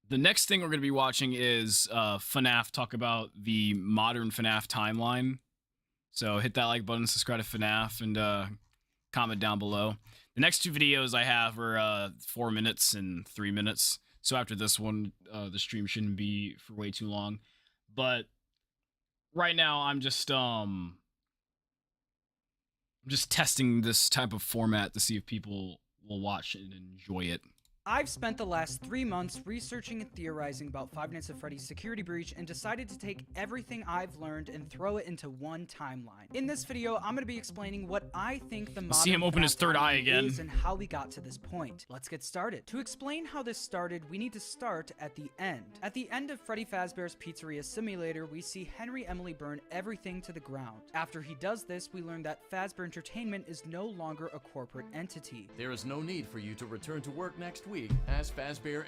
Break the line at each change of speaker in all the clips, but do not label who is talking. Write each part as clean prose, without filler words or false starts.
the next thing we're going to be watching is FNAF, talk about the modern FNAF timeline. So hit that like button, subscribe to FNAF, and comment down below. The next two videos I have are 4 minutes and 3 minutes. So after this one, the stream shouldn't be for way too long. But right now, I'm just testing this type of format to see if people will watch it and enjoy it.
I've spent the last 3 months researching and theorizing about Five Nights at Freddy's security breach and decided to take everything I've learned and throw it into one timeline. In this video, I'm going to be explaining what I think the modern
See him open his third eye again.
is and how we got to this point. Let's get started. To explain how this started, we need to start at the end. At the end of Freddy Fazbear's Pizzeria Simulator, we see Henry Emily burn everything to the ground. After he does this, we learn that Fazbear Entertainment is no longer a corporate entity.
There is no need for you to return to work next week, as Fazbear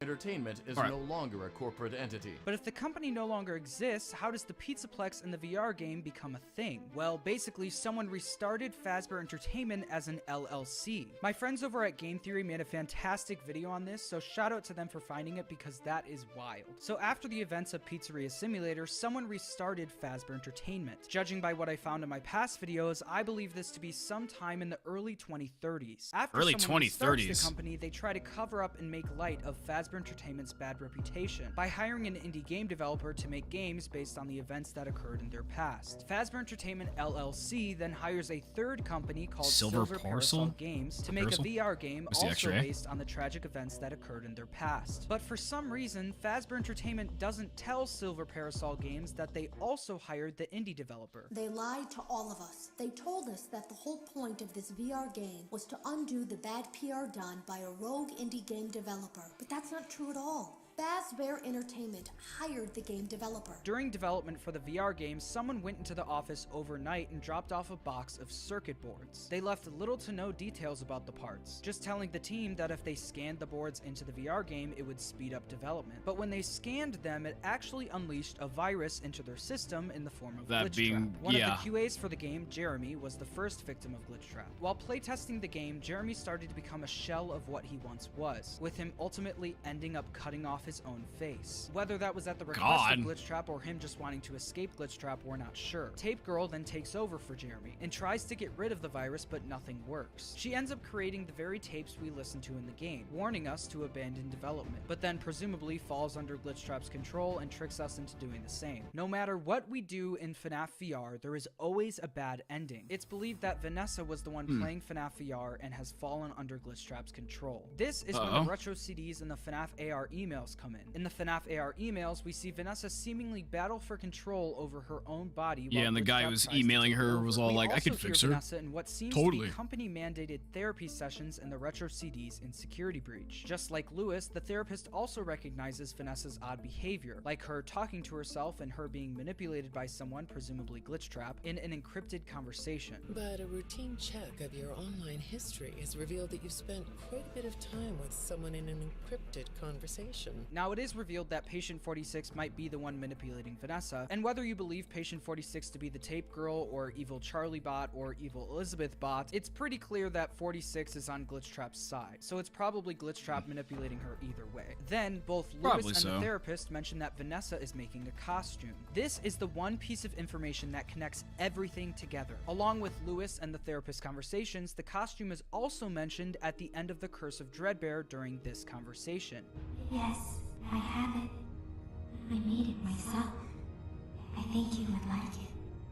Entertainment is no longer a corporate entity.
But if the company no longer exists, how does the Pizzaplex and the VR game become a thing? Well, basically, someone restarted Fazbear Entertainment as an LLC. My friends over at Game Theory made a fantastic video on this, so shout out to them for finding it because that is wild. So after the events of Pizzeria Simulator, someone restarted Fazbear Entertainment. Judging by what I found in my past videos, I believe this to be sometime in the early 2030s. After
early
someone
2030s.
restarts the company, they try to cover up and make light of Fazbear Entertainment's bad reputation by hiring an indie game developer to make games based on the events that occurred in their past. Fazbear Entertainment LLC then hires a third company called Silver Parasol Games to make a VR game also based on the tragic events that occurred in their past. But for some reason, Fazbear Entertainment doesn't tell Silver Parasol Games that they also hired the indie developer.
They lied to all of us. They told us that the whole point of this VR game was to undo the bad PR done by a rogue indie game developer. But that's not true at all. Fazbear Entertainment hired the game developer.
During development for the VR game, someone went into the office overnight and dropped off a box of circuit boards. They left little to no details about the parts, just telling the team that if they scanned the boards into the VR game, it would speed up development. But when they scanned them, it actually unleashed a virus into their system in the form of Glitchtrap. One of the QAs for the game, Jeremy, was the first victim of Glitchtrap. While playtesting the game, Jeremy started to become a shell of what he once was, with him ultimately ending up cutting off his own face. Whether that was at the request of Glitchtrap or him just wanting to escape Glitchtrap, we're not sure. Tape Girl then takes over for Jeremy and tries to get rid of the virus, but nothing works. She ends up creating the very tapes we listen to in the game, warning us to abandon development, but then presumably falls under Glitchtrap's control and tricks us into doing the same. No matter what we do in FNAF VR, there is always a bad ending. It's believed that Vanessa was the one playing FNAF VR and has fallen under Glitchtrap's control. This is when the retro CDs and the FNAF AR emails come in. In the FNAF AR emails, we see Vanessa seemingly battle for control over her own body.
Yeah, and the guy who was emailing her was all like, I could fix her.
Vanessa in what seems to be company-mandated therapy sessions in the retro CDs in Security Breach. Just like Lewis, the therapist also recognizes Vanessa's odd behavior, like her talking to herself and her being manipulated by someone, presumably Glitchtrap, in an encrypted conversation.
But a routine check of your online history has revealed that you've spent quite a bit of time with someone in an encrypted conversation.
Now, it is revealed that Patient 46 might be the one manipulating Vanessa, and whether you believe Patient 46 to be the Tape Girl, or Evil Charlie Bot, or Evil Elizabeth Bot, it's pretty clear that 46 is on Glitchtrap's side, so it's probably Glitchtrap manipulating her either way. Then, both Lewis and the therapist mention that Vanessa is making a costume. This is the one piece of information that connects everything together. Along with Lewis and the therapist's conversations, the costume is also mentioned at the end of the Curse of Dreadbear during this conversation.
Yes, I have it. I made it myself. I think you would like it.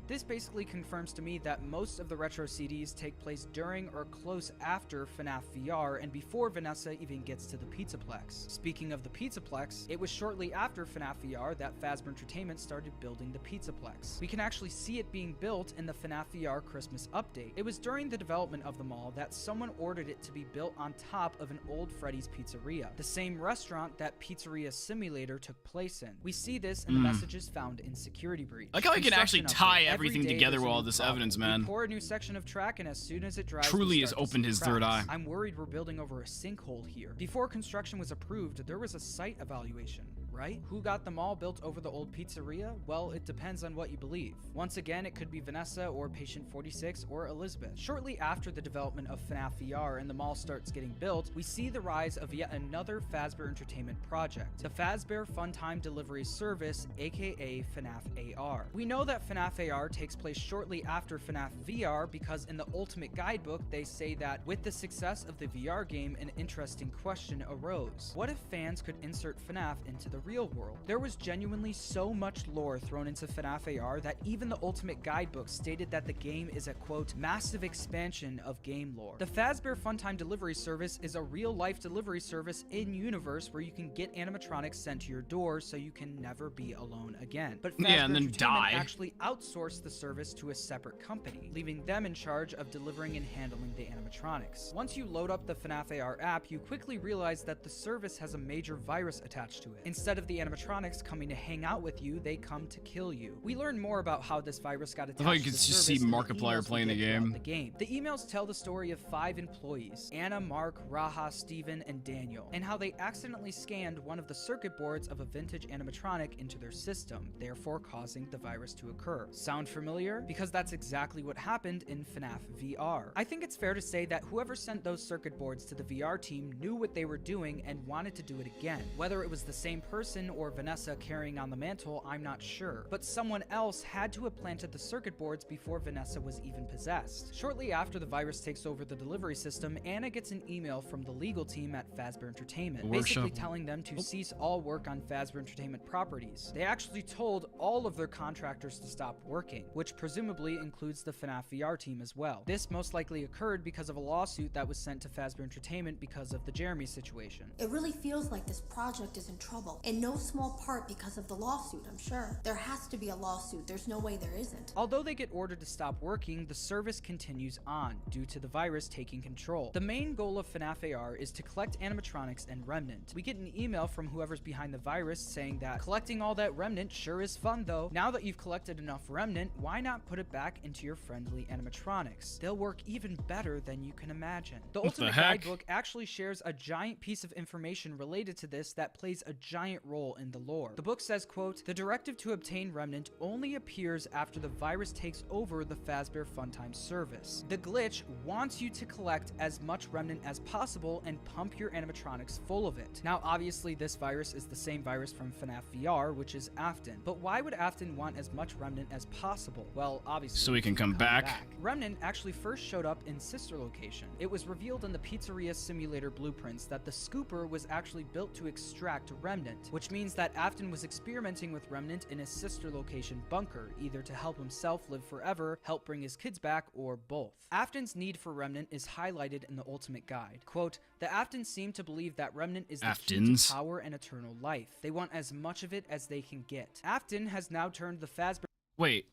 This basically confirms to me that most of the retro CDs take place during or close after FNAF VR and before Vanessa even gets to the Pizzaplex. Speaking of the Pizzaplex, it was shortly after FNAF VR that Fazbear Entertainment started building the Pizzaplex. We can actually see it being built in the FNAF VR Christmas update. It was during the development of the mall that someone ordered it to be built on top of an old Freddy's Pizzeria, the same restaurant that Pizzeria Simulator took place in. We see this in the messages found in Security Breach.
Like how we can actually tie everything together with all this evidence, man.
We pour a new section of track, and as soon as it dries,
truly has opened his third eye.
I'm worried we're building over a sinkhole here. Before construction was approved, there was a site evaluation. right? Who got them all built over the old pizzeria? Well, it depends on what you believe. Once again, it could be Vanessa or Patient 46 or Elizabeth. Shortly after the development of FNAF VR and the mall starts getting built, we see the rise of yet another Fazbear Entertainment project, the Fazbear Funtime Delivery Service, aka FNAF AR. We know that FNAF AR takes place shortly after FNAF VR because in the Ultimate Guidebook, they say that with the success of the VR game, an interesting question arose. What if fans could insert FNAF into the real world? There was genuinely so much lore thrown into FNAF AR that even the Ultimate Guidebook stated that the game is a, quote, massive expansion of game lore. The Fazbear Funtime Delivery Service is a real-life delivery service in-universe where you can get animatronics sent to your door so you can never be alone again. But Fazbear
and then
Entertainment
die.
actually outsourced the service to a separate company, leaving them in charge of delivering and handling the animatronics. Once you load up the FNAF AR app, you quickly realize that the service has a major virus attached to it. Instead of the animatronics coming to hang out with you, they come to kill you. We learn more about how this virus got attached
I thought you
to
could
the
just
service
see
in the
Markiplier
emails we
playing the
get throughout
game.
the game. The emails tell the story of 5 employees, Anna, Mark, Raha, Steven, and Daniel, and how they accidentally scanned one of the circuit boards of a vintage animatronic into their system, therefore causing the virus to occur. Sound familiar? Because that's exactly what happened in FNAF VR. I think it's fair to say that whoever sent those circuit boards to the VR team knew what they were doing and wanted to do it again. Whether it was the same person or Vanessa carrying on the mantle, I'm not sure. But someone else had to have planted the circuit boards before Vanessa was even possessed. Shortly after the virus takes over the delivery system, Anna gets an email from the legal team at Fazbear Entertainment, basically telling them to cease all work on Fazbear Entertainment properties. They actually told all of their contractors to stop working, which presumably includes the FNAF VR team as well. This most likely occurred because of a lawsuit that was sent to Fazbear Entertainment because of the Jeremy situation.
It really feels like this project is in trouble, in no small part because of the lawsuit, I'm sure. There has to be a lawsuit, there's no way there isn't.
Although they get ordered to stop working, the service continues on, due to the virus taking control. The main goal of FNAF AR is to collect animatronics and remnant. We get an email from whoever's behind the virus saying that collecting all that remnant sure is fun though. Now that you've collected enough remnant, why not put it back into your friendly animatronics? They'll work even better than you can imagine. The Ultimate Guidebook actually shares a giant piece of information related to this that plays a giant role in the lore. The book says, quote, the directive to obtain remnant only appears after the virus takes over the Fazbear Funtime service. The glitch wants you to collect as much remnant as possible and pump your animatronics full of it. Now, obviously, this virus is the same virus from FNAF VR, which is Afton. But why would Afton want as much remnant as possible? Well, obviously,
so he can come back.
Remnant actually first showed up in Sister Location. It was revealed in the Pizzeria Simulator blueprints that the scooper was actually built to extract remnant, which means that Afton was experimenting with remnant in his Sister Location bunker, either to help himself live forever, help bring his kids back, or both. Afton's need for remnant is highlighted in the Ultimate Guide. Quote, the Aftons seem to believe that remnant is the key to power and eternal life. They want as much of it as they can get. Afton has now turned the Fazbear...
Wait,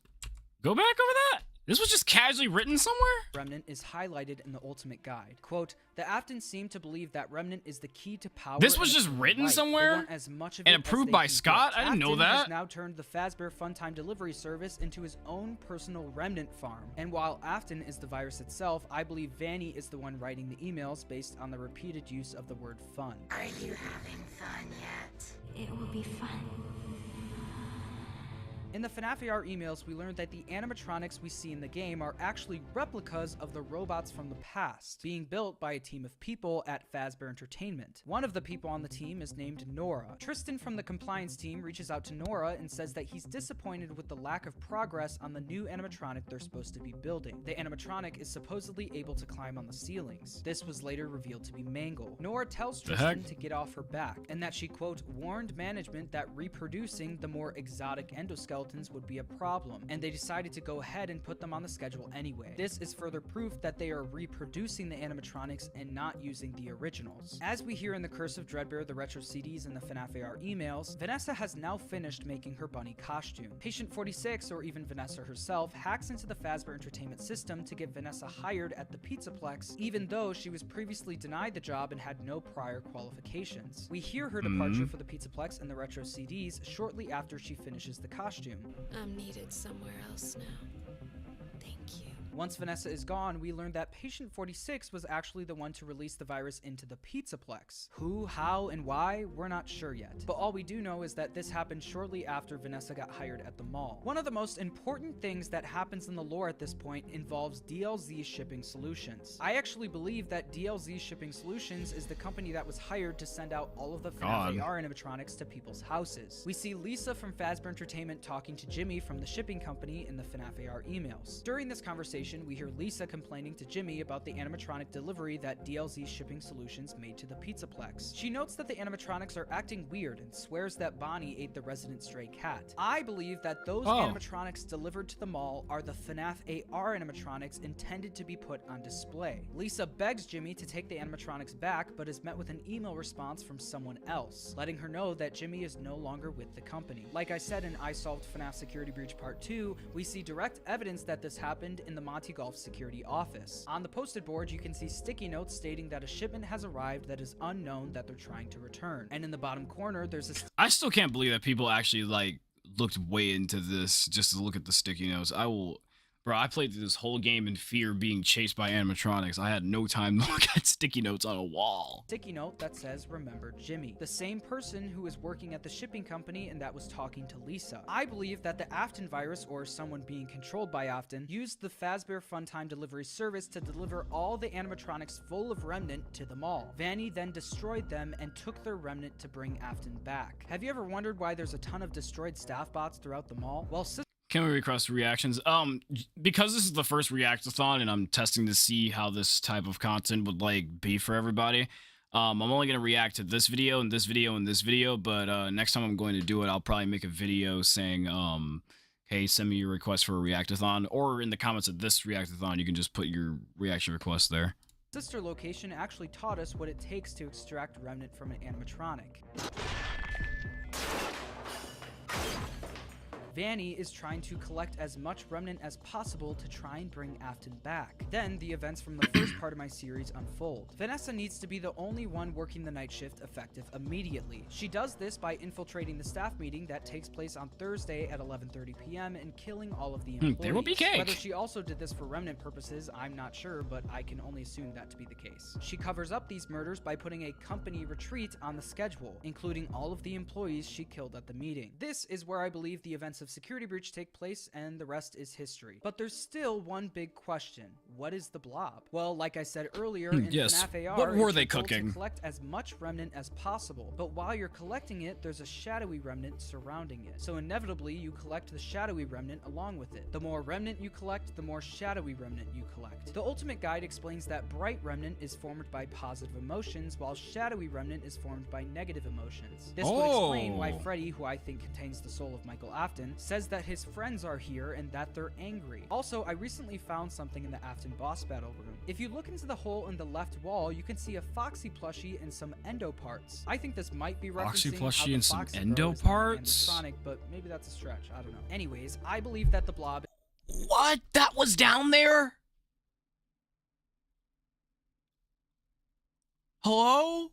go back over that? This was just casually written somewhere?
Remnant is highlighted in the Ultimate Guide. Quote, the Aftons seem to believe that remnant is the key to power.
This was just written somewhere?
As much of
and
it
approved by Scott? I didn't know that.
Has now turned the Fazbear Funtime Delivery Service into his own personal remnant farm. And while Afton is the virus itself, I believe Vanny is the one writing the emails based on the repeated use of the word fun.
Are you having fun yet? It will be fun.
In the FNAF AR emails, we learned that the animatronics we see in the game are actually replicas of the robots from the past, being built by a team of people at Fazbear Entertainment. One of the people on the team is named Nora. Tristan from the compliance team reaches out to Nora and says that he's disappointed with the lack of progress on the new animatronic they're supposed to be building. The animatronic is supposedly able to climb on the ceilings. This was later revealed to be Mangle. Nora tells Tristan to get off her back, and that she, quote, warned management that reproducing the more exotic endoskeletons would be a problem, and they decided to go ahead and put them on the schedule anyway. This is further proof that they are reproducing the animatronics and not using the originals. As we hear in the Curse of Dreadbear, the retro CDs, and the FNAF AR emails, Vanessa has now finished making her bunny costume. Patient 46, or even Vanessa herself, hacks into the Fazbear Entertainment system to get Vanessa hired at the Pizzaplex, even though she was previously denied the job and had no prior qualifications. We hear her departure for the Pizzaplex and the retro CDs shortly after she finishes the costume.
I'm needed somewhere else now. Thank you.
Once Vanessa is gone, we learn that Patient 46 was actually the one to release the virus into the Pizzaplex. Who, how, and why, we're not sure yet. But all we do know is that this happened shortly after Vanessa got hired at the mall. One of the most important things that happens in the lore at this point involves DLZ Shipping Solutions. I actually believe that DLZ Shipping Solutions is the company that was hired to send out all of the FNAF AR animatronics to people's houses. We see Lisa from Fazbear Entertainment talking to Jimmy from the shipping company in the FNAF AR emails. During this conversation, we hear Lisa complaining to Jimmy about the animatronic delivery that DLZ Shipping Solutions made to the Pizzaplex. She notes that the animatronics are acting weird and swears that Bonnie ate the resident stray cat. I believe that those animatronics delivered to the mall are the FNAF AR animatronics intended to be put on display. Lisa begs Jimmy to take the animatronics back, but is met with an email response from someone else, letting her know that Jimmy is no longer with the company. Like I said in I Solved FNAF Security Breach Part 2, we see direct evidence that this happened in the Monty Golf security office. On the posted board, you can see sticky notes stating that a shipment has arrived that is unknown that they're trying to return. And in the bottom corner, there's a...
I still can't believe that people actually, like, looked way into this just to look at the sticky notes. Bro, I played through this whole game in fear of being chased by animatronics. I had no time to look at sticky notes on a wall.
Sticky note that says, "Remember Jimmy," the same person who is working at the shipping company and that was talking to Lisa. I believe that the Afton virus, or someone being controlled by Afton, used the Fazbear Funtime delivery service to deliver all the animatronics full of remnant to the mall. Vanny then destroyed them and took their remnant to bring Afton back. Have you ever wondered why there's a ton of destroyed staff bots throughout the mall? Well,
Can we request reactions? Because this is the first Reactathon and I'm testing to see how this type of content would like be for everybody. I'm only gonna react to this video and this video and this video, but next time I'm going to do it, I'll probably make a video saying, hey, send me your request for a Reactathon, or in the comments of this Reactathon, you can just put your reaction request there.
Sister location actually taught us what it takes to extract remnant from an animatronic. Vanny is trying to collect as much remnant as possible to try and bring Afton back. Then, the events from the first part of my series unfold. Vanessa needs to be the only one working the night shift effective immediately. She does this by infiltrating the staff meeting that takes place on Thursday at 11:30 p.m. and killing all of the employees.
There will be cake!
Whether she also did this for remnant purposes, I'm not sure, but I can only assume that to be the case. She covers up these murders by putting a company retreat on the schedule, including all of the employees she killed at the meeting. This is where I believe the events of Security Breach take place, and the rest is history. But there's still one big question. What is the blob? Well, like I said earlier, in FNAF AR,
what were they
it's your goal
cooking?
to collect as much remnant as possible. But while you're collecting it, there's a shadowy remnant surrounding it. So inevitably, you collect the shadowy remnant along with it. The more remnant you collect, the more shadowy remnant you collect. The Ultimate Guide explains that bright remnant is formed by positive emotions, while shadowy remnant is formed by negative emotions. This would explain why Freddy, who I think contains the soul of Michael Afton, says that his friends are here and that they're angry. Also, I recently found something in the Afton boss battle room. If you look into the hole in the left wall, you can see a Foxy plushie and some endo parts. I think this might be referencing
Foxy
how
plushie
the
and some
Foxy
endo
Girl is not
parts?
animatronic, but maybe that's a stretch. I don't know. Anyways, I believe that the blob...
What? That was down there? Hello?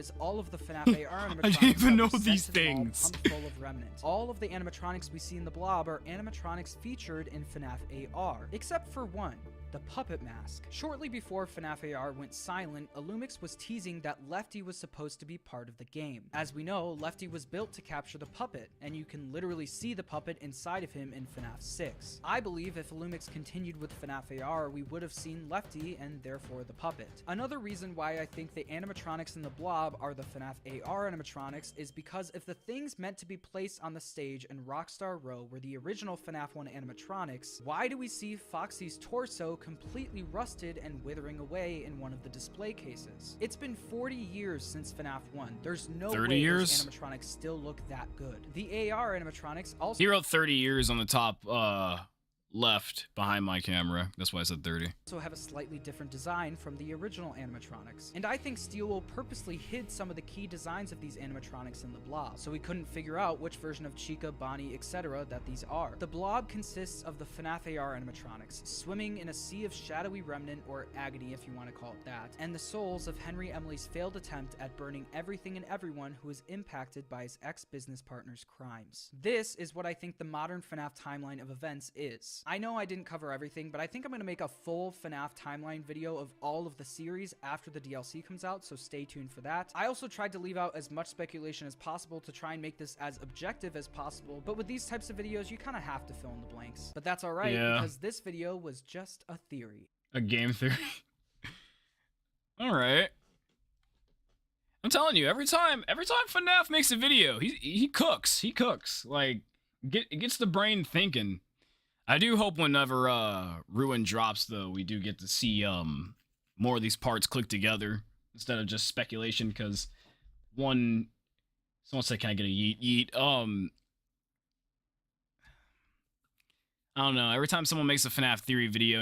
is all of the FNAF AR animatronics.
I didn't even know
that were sent
these
to the mall
things.
pumped full of remnant. All of the animatronics we see in the blob are animatronics featured in FNAF AR, except for one. The puppet mask. Shortly before FNAF AR went silent, Illumix was teasing that Lefty was supposed to be part of the game. As we know, Lefty was built to capture the puppet, and you can literally see the puppet inside of him in FNAF 6. I believe if Illumix continued with FNAF AR, we would have seen Lefty and therefore the puppet. Another reason why I think the animatronics in the blob are the FNAF AR animatronics is because if the things meant to be placed on the stage in Rockstar Row were the original FNAF 1 animatronics, why do we see Foxy's torso completely rusted and withering away in one of the display cases? It's been 40 years since FNAF 1. There's no way those animatronics still look that good. The AR animatronics also—
He wrote 30 years on the top left behind my camera. That's why I said 30.
also have a slightly different design from the original animatronics. And I think Steel purposely hid some of the key designs of these animatronics in the blob, so we couldn't figure out which version of Chica, Bonnie, etc. that these are. The blob consists of the FNAF AR animatronics, swimming in a sea of shadowy remnant, or agony if you want to call it that, and the souls of Henry Emily's failed attempt at burning everything and everyone who was impacted by his ex-business partner's crimes. This is what I think the modern FNAF timeline of events is. blanks. I know I didn't cover everything, but I think I'm going to make a full FNAF timeline video of all of the series after the DLC comes out, so stay tuned for that. I also tried to leave out as much speculation as possible to try and make this as objective as possible, but with these types of videos, you kind of have to fill in the blanks. But that's alright, because this video was just a theory.
A game theory. Alright. I'm telling you, every time FNAF makes a video, he cooks. He cooks. Like, it gets the brain thinking. I do hope whenever Ruin drops, though, we do get to see more of these parts click together instead of just speculation, because someone said, can I get a yeet? I don't know. Every time someone makes a FNAF theory video,